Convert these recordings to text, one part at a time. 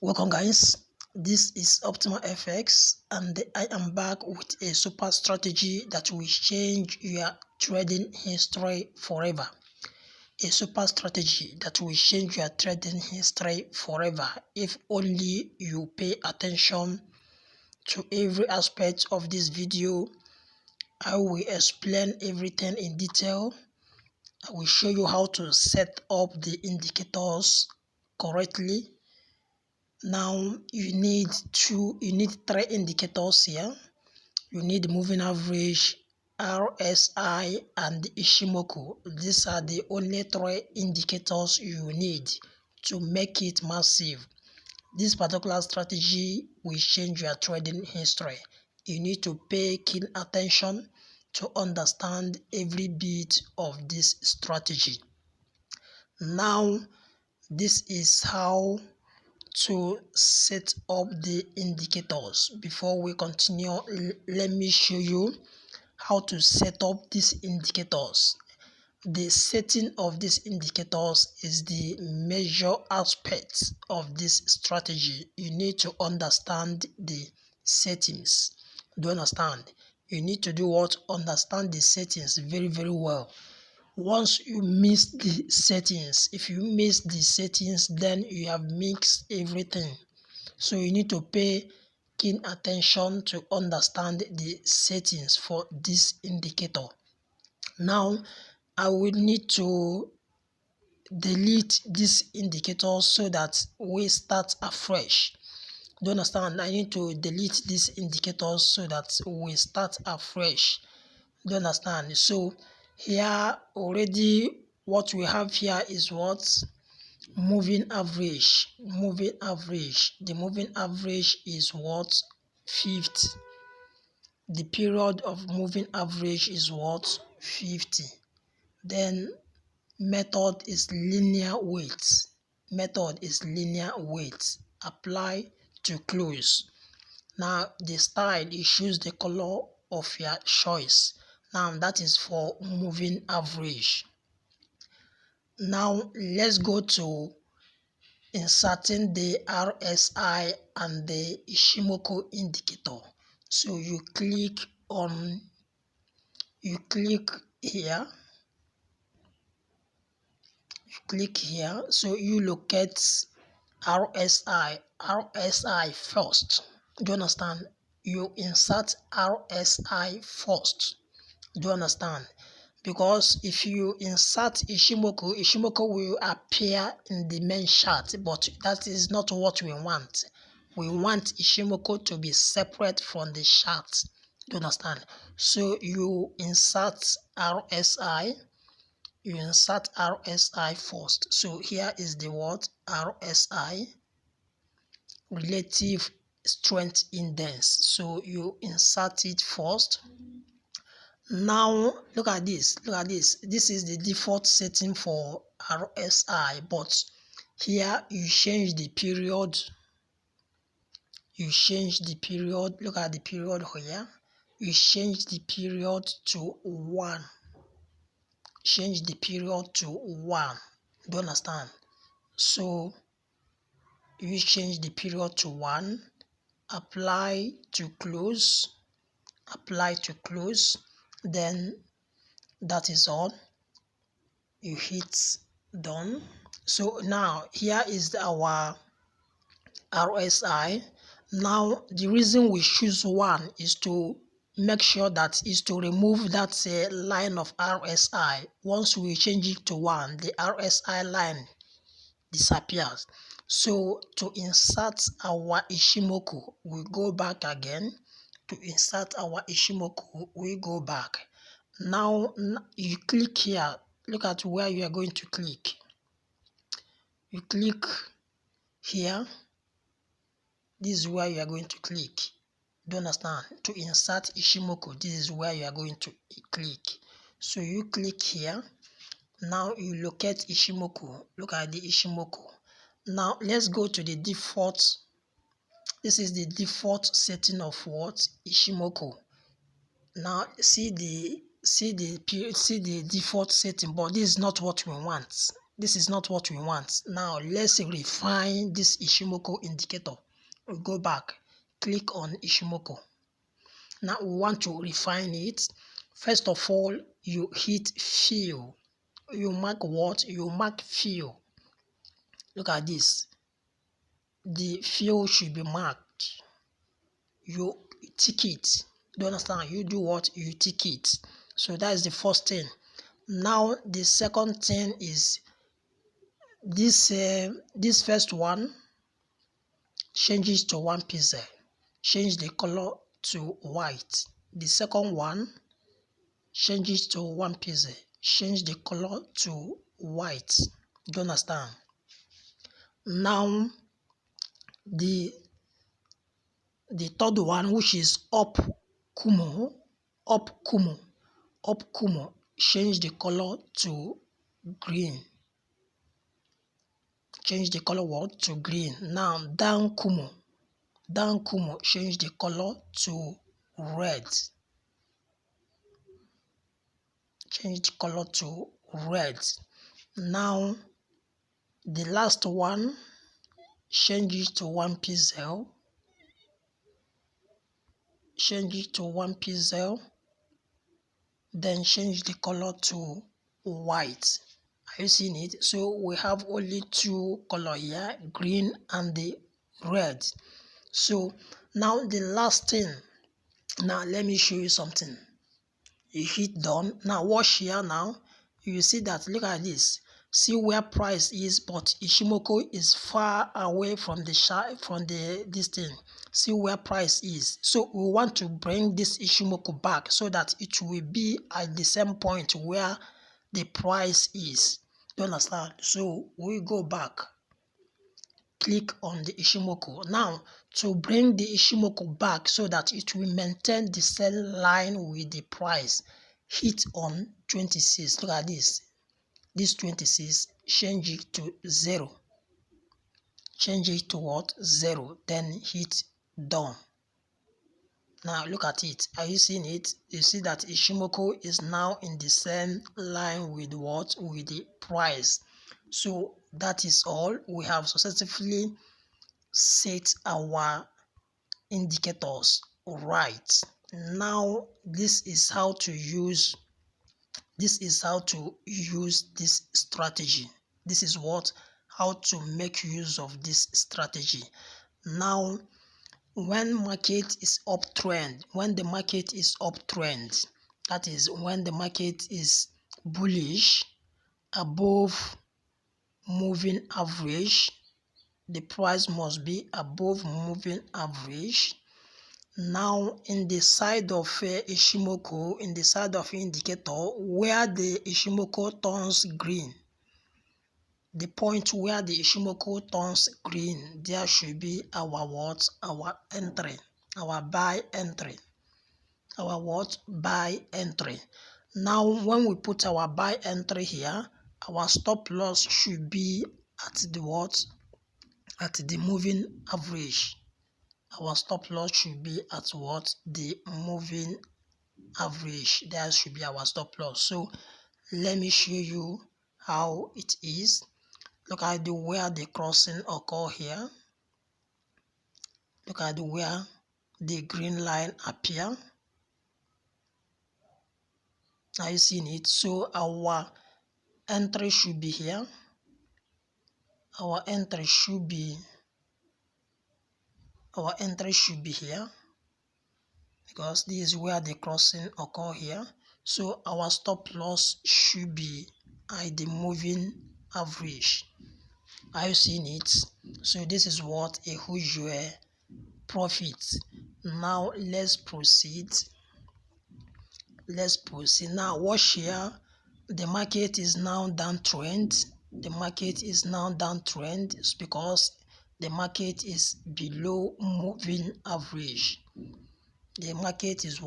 Welcome guys, this is OPTIMER FX and I am back with a super strategy that will change your trading history forever. A super strategy that will change your trading history forever if only you pay attention to every aspect of this video. I will explain everything in detail. I will show you how to set up the indicators correctly. Now you need three indicators here. You need moving average, RSI, and Ichimoku. These are the only three indicators you need to make it massive. This particular strategy will change your trading history. You need to pay keen attention to understand every bit of this strategy. Now, this is how to set up the indicators. Before we continue, let me show you how to set up these indicators. The setting of these indicators is the major aspect of this strategy. You need to understand the settings. Do you understand? You need to do what? Understand the settings very well. Once you miss the settings, if you miss the settings, then you have mixed everything. So you need to pay keen attention to understand the settings for this indicator. Now I will need to delete this indicator so that we start afresh. Do you understand? I need to delete these indicators so that we start afresh. Do you understand? So here already what we have here is what? Moving average. The moving average is what? 50. The period of moving average is what? 50. Then method is linear weight. Apply to close. Now the style, you choose the color of your choice. Now that is for moving average. Now let's go to inserting the RSI and the Ichimoku indicator. So you click here. So you locate RSI first. Do you understand? You insert RSI first. Do you understand? Because if you insert Ichimoku will appear in the main chart, but that is not what we want. We want Ichimoku to be separate from the chart. Do you understand? So you insert RSI. First. So here is the word RSI, relative strength index. So you insert it first. Now look at this. This is the default setting for RSI, but here you change the period. Look at the period here. You change the period to 1. Do you understand? So you change the period to 1. Apply to close. Then that is all. You hit done. So now here is our RSI. Now the reason we choose 1 is to make sure that is to remove that line of RSI. Once we change it to 1, the RSI line disappears. So to insert our Ichimoku, we go back again. Now you click here. Look at where you are going to click. You click here. This is where you are going to click. Do you understand? To insert Ichimoku, this is where you are going to click. So you click here. Now you locate Ichimoku. Look at the Ichimoku. Now let's go to the default. This is the default setting of what? Ichimoku. Now see the default setting, but this is not what we want. This is not what we want. Now let's refine this Ichimoku indicator. We go back, click on Ichimoku. Now we want to refine it. First of all, you hit fill. You mark what? You mark fill. Look at this. The fill should be marked. You tick it. Do you understand? You do what? You tick it. So that is the first thing. Now the second thing is this first one, changes to 1 pixel. Change the color to white. The second one, changes to 1 pixel. Change the color to white. Do you understand? Now the third one, which is up Kumo, change the color to green. Change the color what? To green. Now down Kumo, change the color to red. Change the color to red. Now the last one, change it to 1 pixel. Change it to 1 pixel. Then change the color to white. Are you seeing it? So we have only 2 colors here, green and the red. So now the last thing. Now let me show you something. You hit done. Now watch here. Now you see that, look at this. See where price is, but Ichimoku is far away from this thing. See where price is. So we want to bring this Ichimoku back so that it will be at the same point where the price is. Do you understand? So we go back, click on the Ichimoku. Now to bring the Ichimoku back so that it will maintain the same line with the price, hit on 26. Look at this. This 26, change it to 0. Change it to what? 0. Then hit done. Now look at it. Are you seeing it? You see that Ichimoku is now in the same line with what? With the price. So that is all. We have successfully set our indicators right. Now this is how to use this strategy. This is how to make use of this strategy. Now when market is uptrend, that is when the market is bullish above moving average, the price must be above moving average. Now in the side of Ichimoku, in the side of indicator, where the Ichimoku turns green, the point where the Ichimoku turns green, there should be our entry, our buy entry, buy entry. Now when we put our buy entry here, our stop loss should be at the moving average. Our stop loss should be at the moving average. That should be our stop loss. So let me show you how it is. Look at where the crossing occur here. Look at where the green line appear. Are you seeing it? So our entry should be here. Our entry should be here, because this is where the crossing occur here. So our stop loss should be at the moving average. Are you seeing it? So this is what a usual profit. Now let's proceed. Now watch here. The market is now downtrend. It's because the market is below moving average. The market is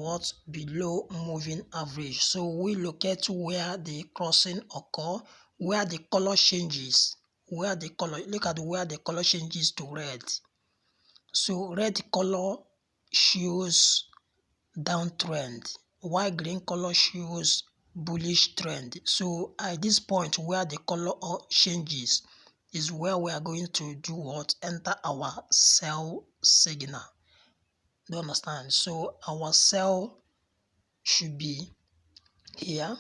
below moving average. So we locate where the crossing occur, where the color changes, look at where the color changes to red. So red color shows downtrend, while green color shows bullish trend. So at this point where the color changes is where we are going to do what? Enter our sell signal. Do you understand? So our sell should be here.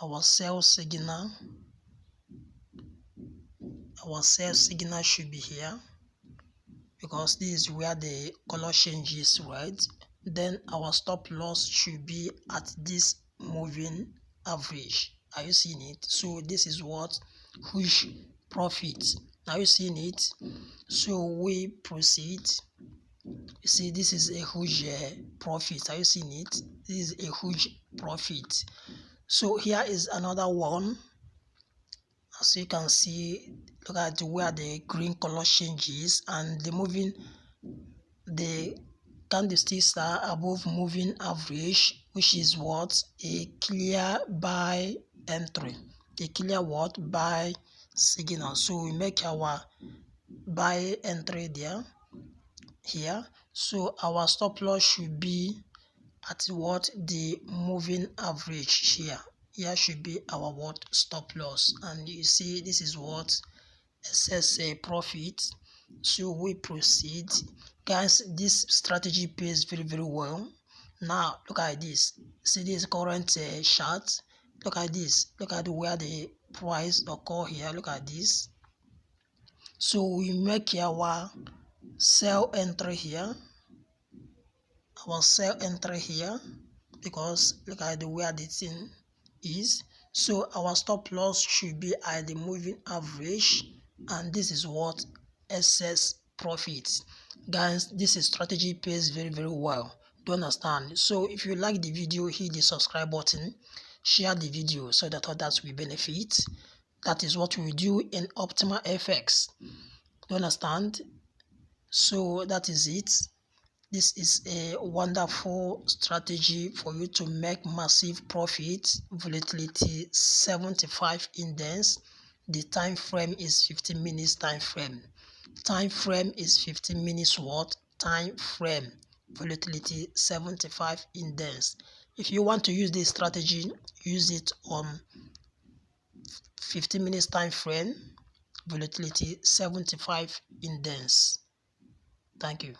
Our sell signal should be here, because this is where the color changes, right? Then our stop loss should be at this moving average. Are you seeing it? So this is what? Huge profit. Are you seeing it? So we proceed. You see, this is a huge profit. Are you seeing it? This is a huge profit. So here is another one. As you can see, look at where the green color changes and the candlesticks are above moving average, which is what? A clear buy entry. A clear what? Buy signal. So we make our buy entry there, here. So our stop loss should be at what? The moving average here. Here should be our what? Stop loss. And you see, this is what? Excess profit. So we proceed. Guys, this strategy pays very, very well. Now look at this. See this current chart. Look at this. Look at where the price occur here. Look at this. So we make our sell entry here. Our sell entry here, because look at where the thing is. So our stop loss should be at the moving average, and this is what? Excess profit. Guys, this strategy pays very, very well. Do you understand? So if you like the video, hit the subscribe button, share the video so that others will benefit. That is what we do in OPTIMER FX. Do you understand? So that is it. This is a wonderful strategy for you to make massive profit. Volatility 75 index. The time frame is 15 minutes time frame. Time frame is 15 minutes what? Time frame. Volatility 75 index. If you want to use this strategy, use it on 15 minutes time frame. Volatility 75 index. Thank you.